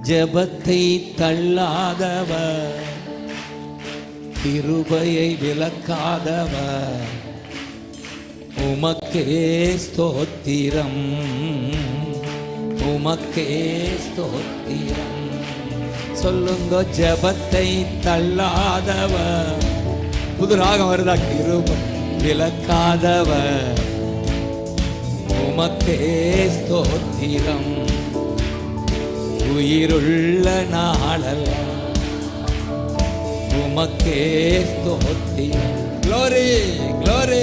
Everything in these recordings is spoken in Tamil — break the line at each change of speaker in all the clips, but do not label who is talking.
ஜெபத்தை தள்ளாதவர், கிருபையை விலக்காதவர், உமக்கே ஸ்தோத்திரம், உமக்கே ஸ்தோத்திரம். சொல்லுங்க, ஜெபத்தை தள்ளாதவர். புது ராகம் வருதா? கிருபை விலக்காதவர், உமக்கே ஸ்தோத்திரம். உயிருள்ள நாளெல்லாம் உமக்கே ஸ்தோத்திரம். Glory glory.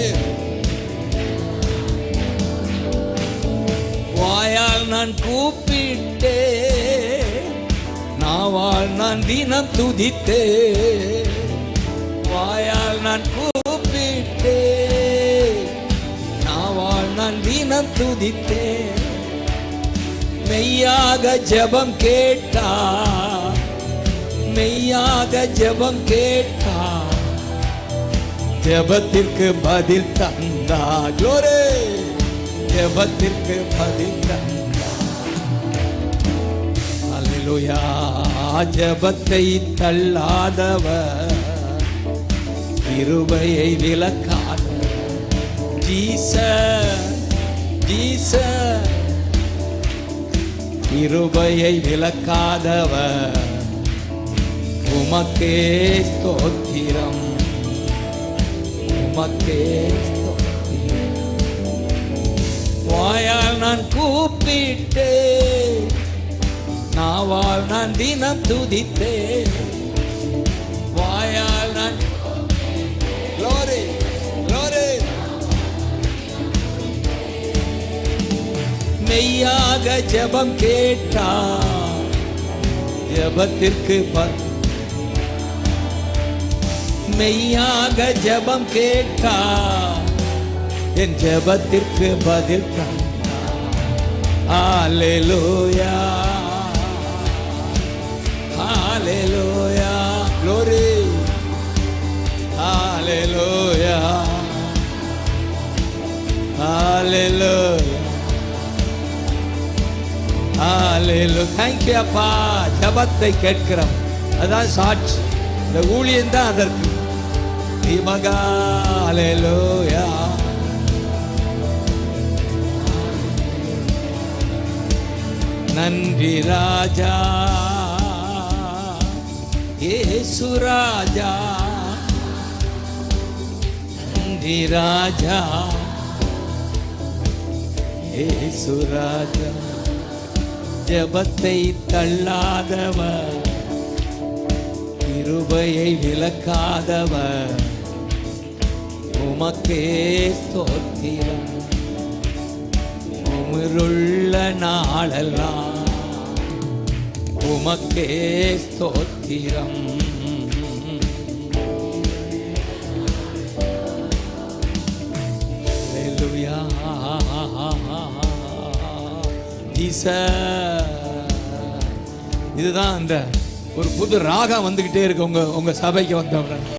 வாயால் நான் கூப்பிட்டே, நாவால் நான் தினம் துதித்தே. வாயால் நான் கூப்பிட்டே, நாவால் நான் தினம் துதித்தே. மெய்யாக ஜெபம் கேட்டா, மெய்யாக ஜெபம் கேட்டா, ஜெபத்திற்கு பதில் தந்தா. க்ளோரி. ஜெபத்திற்கு பதில் தந்தா. அல்லேலூயா. ஜெபத்தை தள்ளாதவர், கிருபையை விலக்காதவர். Jesus Jesus. கிருபையை விலக்காதவர், உமக்கே ஸ்தோத்திரம், உமக்கே ஸ்தோத்திரம். வாயால் நான் கூப்பிட்டே, நாவால் நான் தினம் துதித்தே. வாயால் நான் க்ளோரி க்ளோரி. மெய்யாக ஜெபம் கேட்டா, ஜெபத்திற்கு மெய்யாக ஜெபம் கேட்டா, என் ஜெபத்திற்கு பதில் தந்தா. ஹல்லேலூயா ஹல்லேலூயா. க்ளோரி. ஹல்லேலூயா ஹல்லேலூயா ஹல்லேலூயா. தேங்க்யூ அப்பா. ஜெபத்தை கேட்கிறோம், அதான் சாட்சி. இந்த ஊழியம் தான் அதற்கு. மகா ஹல்லேலூயா. நன்றி ராஜா, இயேசு ராஜா. நன்றி ராஜா, இயேசு ராஜா. ஜெபத்தை தள்ளாதவர், கிருபையை விலக்காதவர், உமக்கே ஸ்தோத்திரம். உயிருள்ள நாளெல்லாம் உமக்கே ஸ்தோத்திரம். அல்லேலூயா. இதுதான் அந்த ஒரு புது ராகம் வந்துகிட்டே இருக்கு உங்க சபைக்கு வந்தவங்க.